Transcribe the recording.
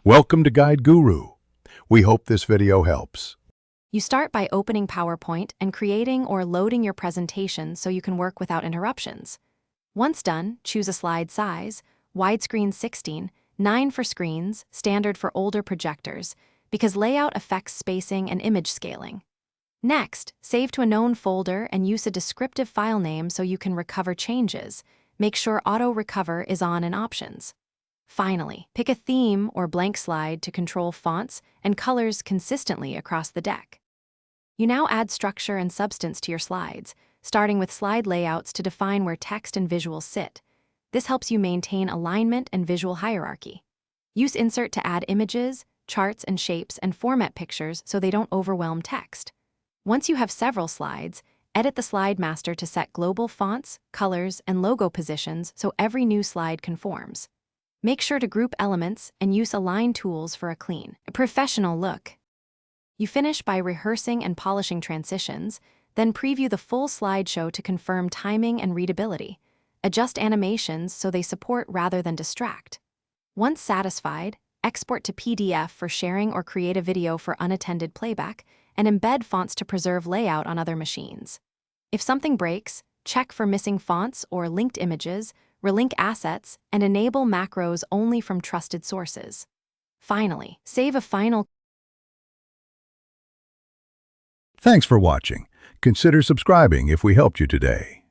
Welcome to Guide Guru. We hope this video helps. You start by opening PowerPoint and creating or loading your presentation so you can work without interruptions. Once done, choose a slide size, widescreen 16, 9 for screens, standard for older projectors, because layout affects spacing and image scaling. Next, save to a known folder and use a descriptive file name so you can recover changes. Make sure Auto Recover is on in Options. Finally, pick a theme or blank slide to control fonts and colors consistently across the deck. You now add structure and substance to your slides, starting with slide layouts to define where text and visuals sit. This helps you maintain alignment and visual hierarchy. Use Insert to add images, charts, and shapes, and format pictures so they don't overwhelm text. Once you have several slides, edit the Slide Master to set global fonts, colors, and logo positions so every new slide conforms. Make sure to group elements and use Align tools for a clean, professional look. You finish by rehearsing and polishing transitions, then preview the full slideshow to confirm timing and readability. Adjust animations so they support rather than distract. Once satisfied, export to PDF for sharing or create a video for unattended playback, and embed fonts to preserve layout on other machines. If something breaks, check for missing fonts or linked images, relink assets, and enable macros only from trusted sources. Finally, save a final. Thanks for watching. Consider subscribing if we helped you today.